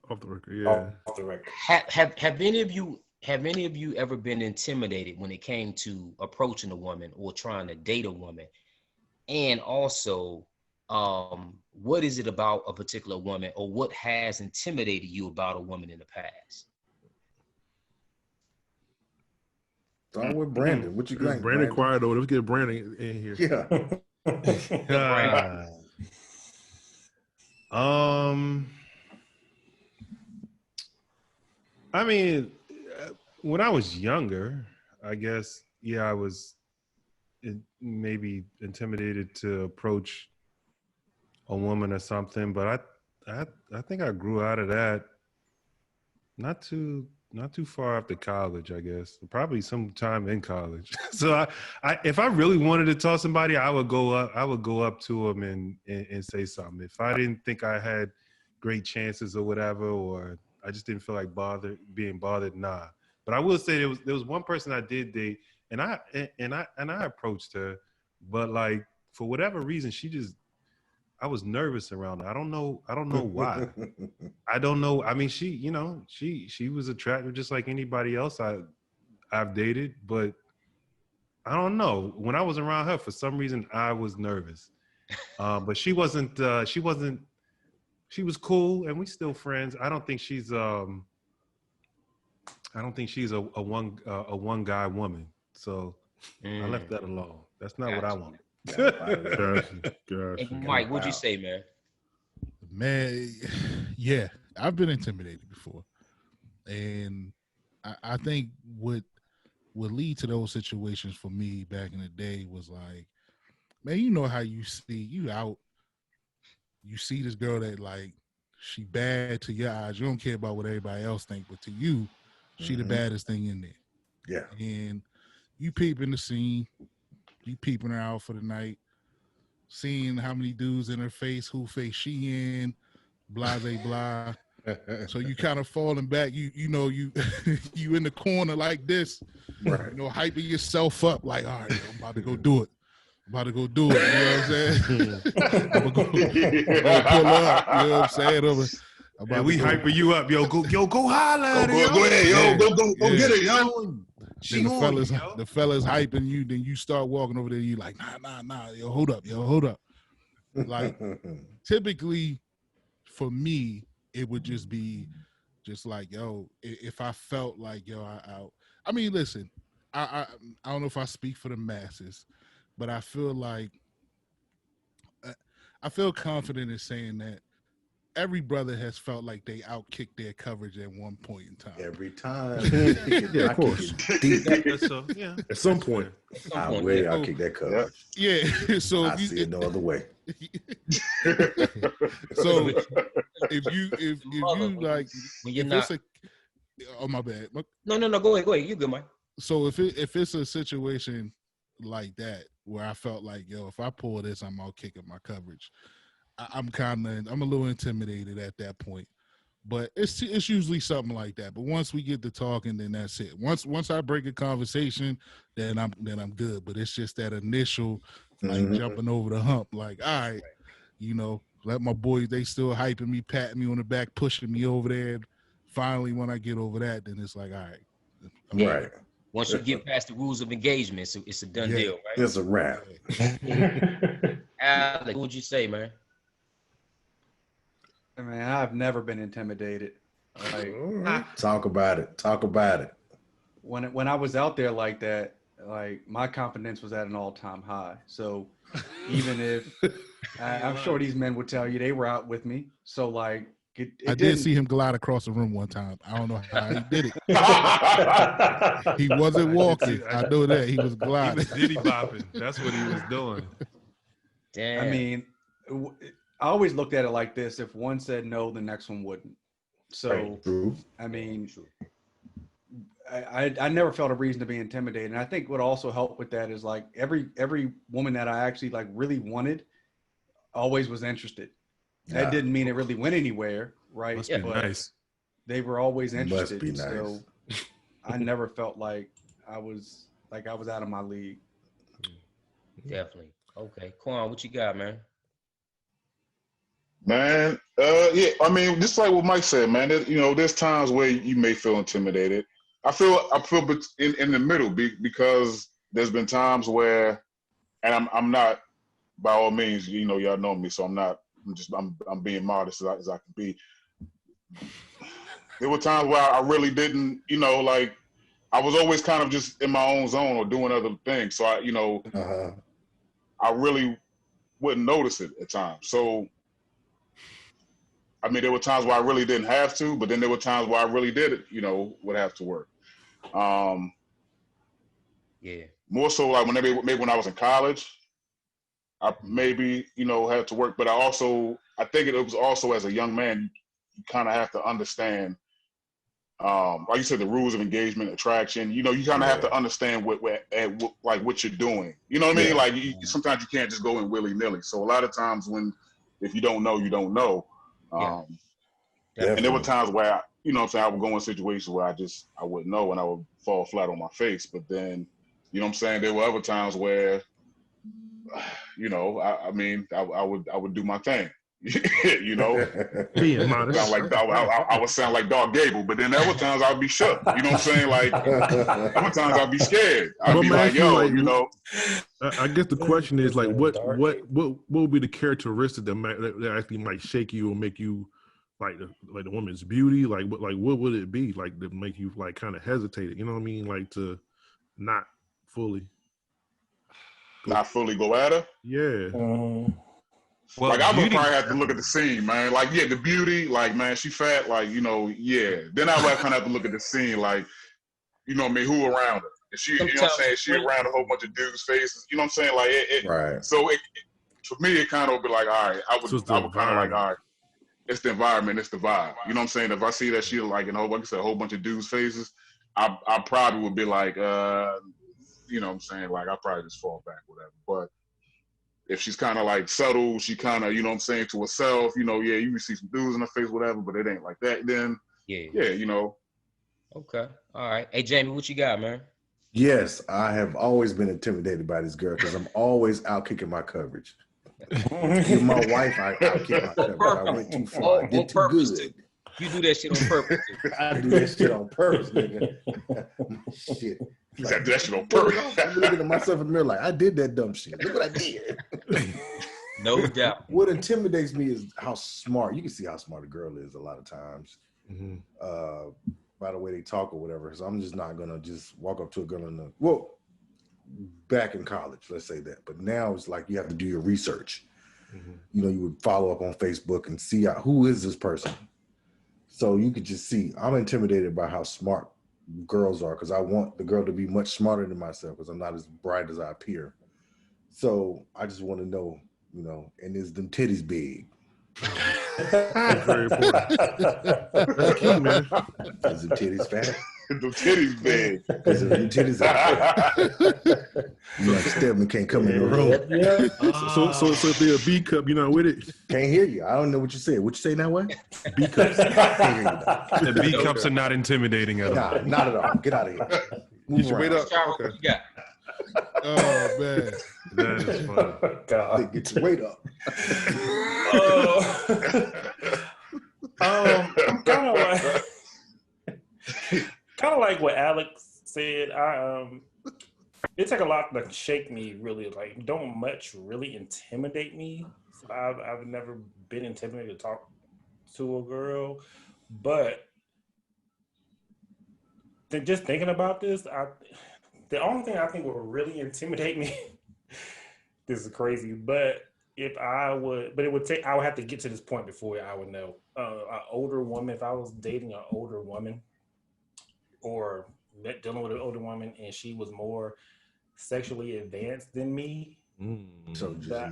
A: Off the record, yeah.
G: Off the record.
C: Have any of you ever been intimidated when it came to approaching a woman or trying to date a woman? And also, what is it about a particular woman, or what has intimidated you about a woman in the past?
B: Start with Brandon. What you got?
A: Brandon quiet though. Let's get Brandon in here.
B: Yeah.
D: I mean, when I was younger, I guess, yeah, I was maybe intimidated to approach a woman or something, but I think I grew out of that not too far after college, I guess. Probably sometime in college. So I if I really wanted to talk to somebody, I would go up to them and say something. If I didn't think I had great chances or whatever, or I just didn't feel like being bothered, nah. But I will say there was one person I did date, and I approached her, but like for whatever reason, I was nervous around her. I don't know why. I don't know. I mean, she was attractive just like anybody else I've dated, but I don't know. When I was around her, for some reason, I was nervous. But she wasn't she was cool, and we still friends. I don't think she's a one guy woman. So I left that alone. That's not what I want.
C: Hey, Mike, what'd you say, man?
F: Man, yeah, I've been intimidated before, and I think what would lead to those situations for me back in the day was like, man, you know how you see this girl that like she bad to your eyes. You don't care about what everybody else think, but to you, she the baddest thing in there.
B: Yeah.
F: And you peeping the scene, you peeping her out for the night, seeing how many dudes in her face, who face she in, blase blah. So you kind of falling back. You know you you in the corner like this,
B: right?
F: You know, hyping yourself up like, all right, I'm about to go do it. I'm about to go do it. You know what I'm saying? I'm gonna pull up. You know what I'm saying?
D: And we hyping you up, yo. Go holla at her,
E: go ahead, yo. Go get it, yo.
F: Then the fellas hyping you. Then you start walking over there. You like, nah. Yo, hold up. Like typically, for me, it would just be just like, yo, if I felt like, yo, I mean, listen, I don't know if I speak for the masses, but I feel like I feel confident in saying that every brother has felt like they outkicked their coverage at one point in time.
B: Every time.
A: Yeah, of course.
D: Yeah.
A: At some point.
B: I will outkick that coverage.
F: Yeah. So
B: I see it no other way.
F: So if you like,
C: when you're not,
F: oh my bad.
C: No, go ahead. You good, Mike.
F: So if it's a situation like that where I felt like, yo, if I pull this, I'm out kicking my coverage. I'm a little intimidated at that point, but it's usually something like that. But once we get to talking, then that's it. Once I break a conversation, then I'm good. But it's just that initial like jumping over the hump. Like, all right, you know, let my boys, they still hyping me, patting me on the back, pushing me over there. Finally, when I get over that, then it's like, all right,
B: right.
C: Once you get past the rules of engagement, it's a done deal, right?
B: It's a wrap.
C: Alec, what would you say, man?
H: Man, I've never been intimidated. Like,
B: Talk about it.
H: When I was out there like that, like my confidence was at an all-time high. So even if I'm sure these men would tell you they were out with me. So like
F: I did see him glide across the room one time. I don't know how he did it. He wasn't walking. I know that he was gliding.
D: He was diddy bopping. That's what he was doing.
C: Damn.
H: I mean, I always looked at it like this: if one said no, the next one wouldn't. So, I mean, I never felt a reason to be intimidated. And I think what also helped with that is like every woman that I actually like really wanted always was interested. That didn't mean it really went anywhere, right?
D: Must be nice.
H: They were always interested.
B: Must be nice.
H: So I never felt like I was out of my league.
C: Definitely. Okay, Quan, what you got, man?
E: Man, yeah, I mean, just like what Mike said, man, there's times where you may feel intimidated. I feel in the middle because there's been times where, and I'm not, by all means, y'all know me, so I'm being modest as I can be. There were times where I really didn't, like I was always kind of just in my own zone or doing other things. So I really wouldn't notice it at times. So, I mean, there were times where I really didn't have to, but then there were times where I really did, would have to work.
C: Yeah.
E: More so like maybe when I was in college, I maybe, had to work, but I think it was also as a young man, you kind of have to understand, like you said, the rules of engagement, attraction, you kind of have to understand what you're doing. You know what I mean? Like sometimes you can't just go in willy nilly. So a lot of times if you don't know, you don't know. And there were times where I would go in situations where I wouldn't know and I would fall flat on my face. But then, there were other times where, I would do my thing. You know,
A: being modest.
E: I would sound like Dark Gable, but then other times I'd be shook. You know what I'm saying? Like other times I'd be scared. I'd be like, yo, you know.
A: I guess the question is like, what would be the characteristic that actually might shake you or make you like the woman's beauty? Like what would it be like to make you like kind of hesitate? You know what I mean? Like to not fully
E: go at her.
A: Yeah.
E: Well, like I would probably have to look at the scene, man. Like, yeah, the beauty, like, man, she fat, like, you know, yeah. Then I would kind of have to look at the scene, like, you know what I mean, who around her? If she, you know what I'm saying, she around a whole bunch of dudes' faces, you know what I'm saying? Like,
B: right.
E: So for me, it kind of would be like, all right, I would kind of like, all right, it's the environment, it's the vibe. You know what I'm saying? If I see that she like, like I said, a whole bunch of dudes' faces, I probably would be like, you know what I'm saying? Like, I probably just fall back, whatever. But if she's kind of like subtle, she kind of, you know what I'm saying, to herself, you know, yeah, you can see some dudes in her face, whatever, but it ain't like that, then, yeah, you know.
C: Okay. All right. Hey, Jamie, what you got, man?
B: Yes, I have always been intimidated by this girl because I'm always out kicking my coverage. With my wife, I kick my coverage. I went too far. I did too good.
C: You do that shit on purpose.
B: I do that shit on purpose, nigga. Shit.
E: You got that shit on purpose.
B: I'm looking at myself in the mirror like, I did that dumb shit. Look what I did.
C: No doubt.
B: What intimidates me is how smart. You can see how smart a girl is a lot of times. By the way they talk or whatever. So I'm just not going to just walk up to a girl back in college, let's say that. But now it's like you have to do your research. You know, you would follow up on Facebook and see who is this person. So you could just see, I'm intimidated by how smart girls are because I want the girl to be much smarter than myself because I'm not as bright as I appear. So I just want to know, you know, and is them titties big?
A: That's very important. That's key, man.
B: Is them titties fat?
E: The titties big.
B: Because if the titties are fat, you like Stedman can't come in the room.
A: So if they're a B cup, you're not with it?
B: Can't hear you. I don't know what you said. What you say now, what?
A: B cups.
D: The B cups are not intimidating at all.
B: Nah, not at all. Get out of here.
A: You should wait up.
C: Okay. What you got?
F: Oh, man.
D: That is funny.
G: God.
B: Get your weight up.
G: I'm kind of like what Alex said. It took a lot to shake me, really. Like, don't much really intimidate me. So I've never been intimidated to talk to a girl, but just thinking about this, the only thing I think would really intimidate me. This is crazy, but I would have to get to this point before I would know. An older woman, if I was dating an older woman or dealing with an older woman and she was more sexually advanced than me,
B: so just
G: I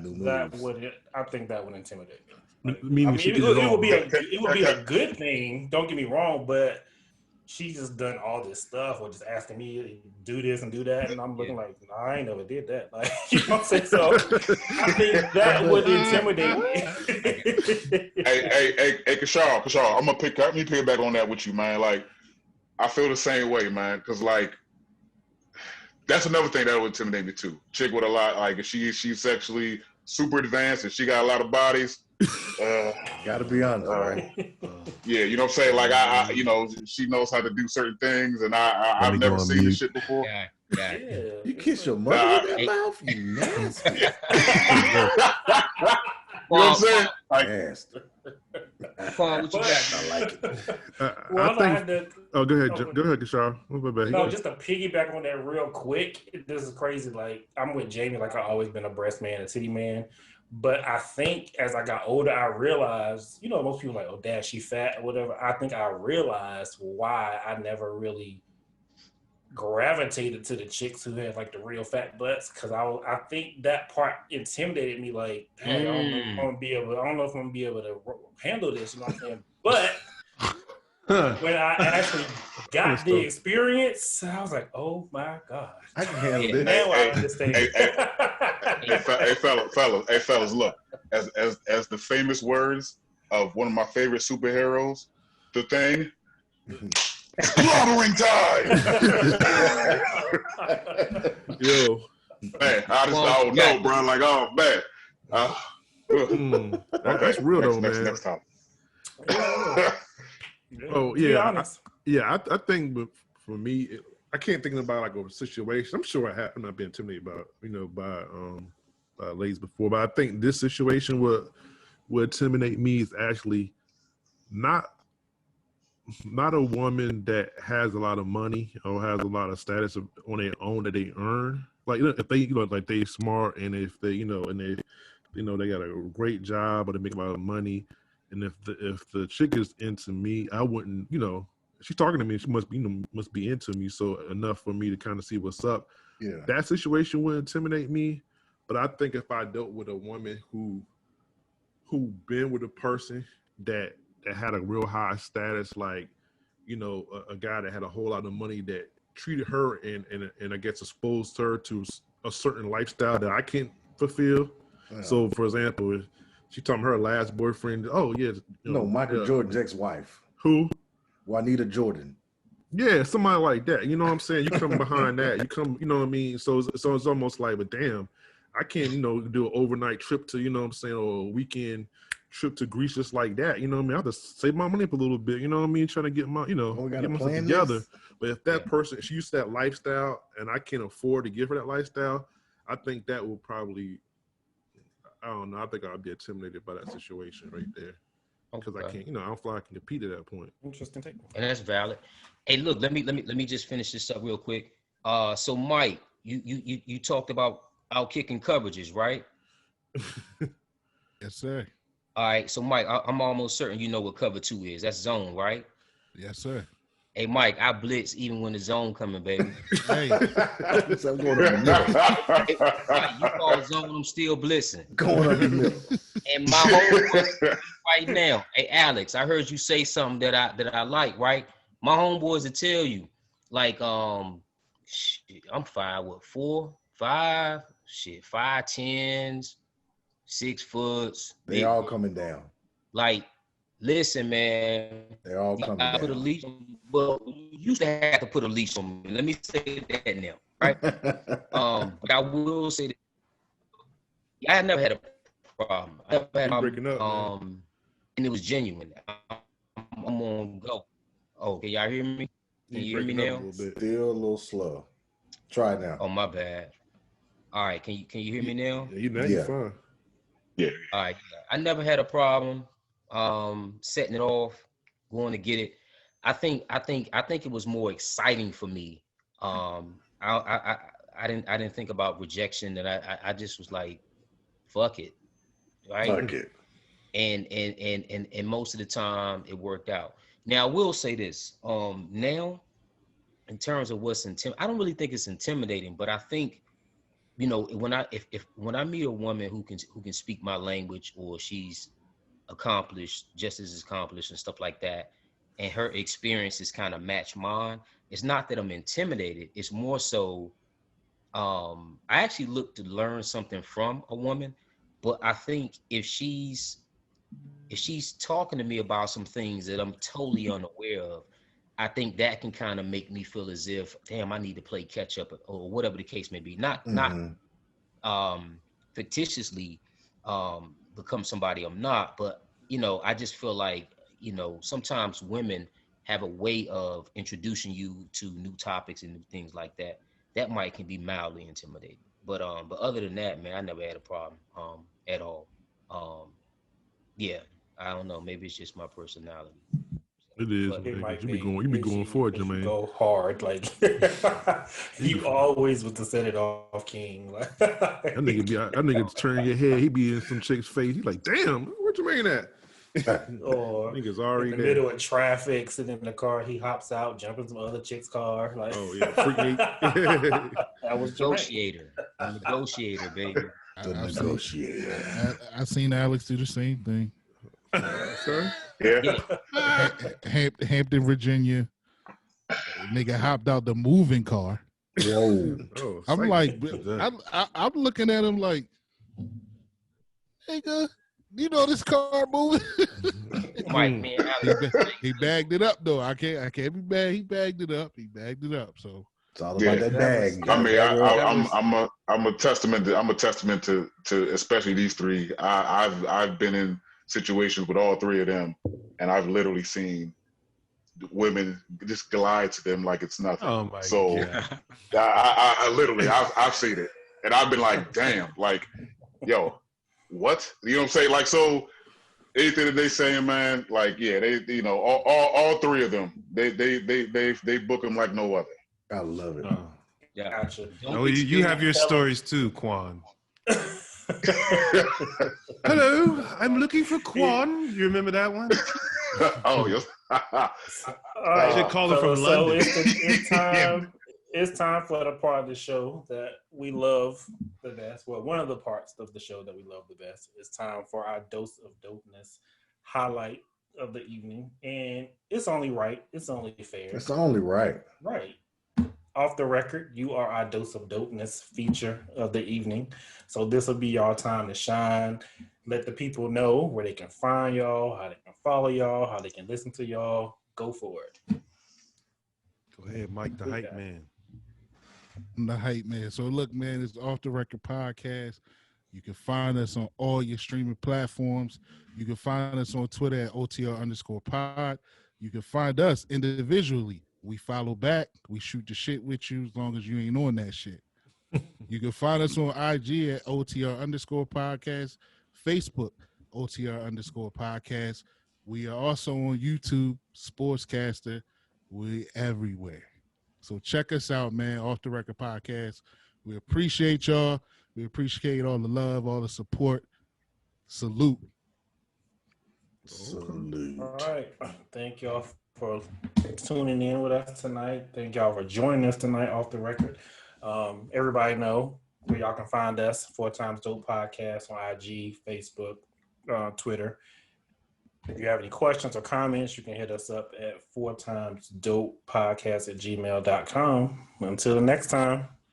G: think that would intimidate me.
A: It
G: would be a good thing. Don't get me wrong, but she just done all this stuff or just asking me to do this and do that, and I'm looking like, nah, I ain't never did that. Like, you know what I'm saying? So I think that would intimidate me.
E: hey, Kashar, let me pick it back on that with you, man. Like, I feel the same way, man, because like that's another thing that would intimidate me too. Chick with a lot, like if she's sexually super advanced and she got a lot of bodies.
B: Gotta be honest, right?
E: Yeah, you know what I'm saying? Like I you know, she knows how to do certain things, and I've never seen this shit before.
C: Yeah.
B: You kiss your mother with that mouth, you nasty.
E: You know what I'm saying? Like,
B: nasty.
C: Paul, what you got?
B: I like it.
A: Go ahead, Kashar.
G: No, just to piggyback on that real quick. This is crazy. Like, I'm with Jamie. Like, I've always been a breast man, a titty man. But I think as I got older, I realized, you know, most people are like, oh, damn, she fat or whatever. I think I realized why I never really gravitated to the chicks who had like the real fat butts, because I think that part intimidated me. Like, hey, I don't know if I'm gonna be able to handle this. You know what I'm saying? But when I actually got the experience, I was like, oh my god,
B: I can handle this.
G: Now I understand.
E: Hey, fellas, look, as the famous words of one of my favorite superheroes, The Thing. Slaughtering time.
A: Yo,
E: man, I don't know, bro. Like, oh man,
A: That's real though, man.
E: Next time.
A: Oh yeah, I think, but for me, I can't think about like a situation. I'm sure I have not been intimidated by ladies before, but I think this situation would intimidate me is actually not a woman that has a lot of money or has a lot of status on their own that they earn. Like if they like they smart and if they and they they got a great job or they make a lot of money, and if the chick is into me, I wouldn't she's talking to me, she must be into me, so enough for me to kind of see what's up.
B: Yeah,
A: that situation would intimidate me. But I think if I dealt with a woman who been with a person that had a real high status, like a guy that had a whole lot of money that treated her and I guess exposed her to a certain lifestyle that I can't fulfill. Yeah. So for example, she told me her last boyfriend,
B: Michael Jordan's ex-wife.
A: Who?
B: Juanita Jordan.
A: Yeah, somebody like that. You know what I'm saying? You come behind that. You come, you know what I mean? So it's almost like, but damn, I can't, do an overnight trip to, or a weekend trip to Greece just like that. You know what I mean? I have to save my money up a little bit, you know what I mean? Trying to get my, get myself together. This? But if that person, she used to that lifestyle and I can't afford to give her that lifestyle, I think that will probably, I don't know, I think I'll be intimidated by that situation right there. Because I can't, I don't feel like I can compete at that point.
G: Interesting take.
C: And that's valid. Hey, look, let me just finish this up real quick. So Mike, you talked about out kicking coverages, right?
F: Yes, sir.
C: All right. So Mike, I'm almost certain you know what cover 2 is. That's zone, right?
F: Yes, sir.
C: Hey Mike, I blitz even when the zone coming, baby.
F: Hey,
B: I'm going up the middle.
C: Mike, you call zone, I'm still blitzing.
B: Going up the middle.
C: And my homeboys right now, hey Alex, I heard you say something that I like, right? My homeboys will tell you, like, I'm 4'5", 5'10", 6 foot.
B: They all coming down.
C: Like, listen, man.
B: They all coming down.
C: Put a leash on, well, you used to have to put a leash on me. Let me say that now, right? But I will say that I never had a problem. I never had
A: breaking up,
C: and it was genuine. I'm on go. Oh, can y'all hear me? Can you hear me now?
B: Still a little slow. Try it now.
C: Oh, my bad. All right, can you hear me now?
A: Yeah, you're fine.
E: Yeah.
C: All right. I never had a problem setting it off, going to get it. I think it was more exciting for me. I didn't think about rejection, that I just was like, fuck it. Right?
B: Fuck it.
C: And most of the time it worked out. Now I will say this. Now, in terms of what's I don't really think it's intimidating, but I think, when I meet a woman who can speak my language, or she's accomplished, just as accomplished and stuff like that, and her experiences kind of match mine, it's not that I'm intimidated. It's more so I actually look to learn something from a woman, but I think if she's talking to me about some things that I'm totally unaware of, I think that can kind of make me feel as if, damn, I need to play catch up, or whatever the case may be. Not fictitiously become somebody I'm not, but I just feel like sometimes women have a way of introducing you to new topics and new things like that. That can be mildly intimidating. But other than that, man, I never had a problem at all. Yeah, I don't know. Maybe it's just my personality.
A: It is. You be going for it, Jermaine.
G: Go hard, like you always with the set it off king. Like
A: that nigga turn your head. He be in some chick's face. He like, damn, where Jermaine at?
G: Or
A: niggas already
G: in the middle of traffic, sitting in the car, he hops out, jumping some other chick's car. Like,
A: oh yeah, freak me.
C: That was negotiator, baby.
B: Negotiator.
F: I seen Alex do the same thing.
A: Sir?
E: Yeah.
F: Hampton, Virginia. Nigga hopped out the moving car.
B: Whoa.
F: I'm like, I'm looking at him like, nigga, you know this car moving?
C: Mike, man,
F: he bagged it up though. I can't be bad. He bagged it up. So
B: It's all about that bag.
E: I'm a testament to especially these three. I've been in situations with all three of them, and I've literally seen women just glide to them like it's nothing.
D: Oh my
E: God. I literally I've seen it, and I've been like, damn, like, yo, what? You know what I'm saying? Like, so anything that they saying, man, like, yeah, they all three of them, they book them like no other.
B: I love it.
C: Yeah,
G: gotcha.
D: Oh, you have your stories too, Quan. Hello, I'm looking for Quan. You remember that one?
E: Oh, yes.
D: I should call her from London.
G: It's time for the part of the show that we love the best. Well, one of the parts of the show that we love the best. It's time for our dose of dopeness highlight of the evening. And it's only right. It's only fair.
B: It's only right.
G: Right. Off the record, you are our dose of dopeness feature of the evening. So this will be y'all time to shine. Let the people know where they can find y'all, how they can follow y'all, how they can listen to y'all. Go for it.
D: Go ahead, Mike, the hype man.
F: I'm the hype man. So look, man, it's Off the Record podcast. You can find us on all your streaming platforms. You can find us on Twitter at OTR_pod. You can find us individually. We follow back. We shoot the shit with you as long as you ain't on that shit. You can find us on IG at OTR_podcast, Facebook, OTR_podcast. We are also on YouTube, Sportscaster. We everywhere. So check us out, man. Off the Record podcast. We appreciate y'all. We appreciate all the love, all the support. Salute.
B: Salute.
G: All right. Thank y'all for tuning in with us tonight. Thank y'all for joining us tonight off the record. Everybody know where y'all can find us, 4x Dope Podcast on IG, Facebook, Twitter. If you have any questions or comments, you can hit us up at 4xDopePodcast@gmail.com. Until the next time.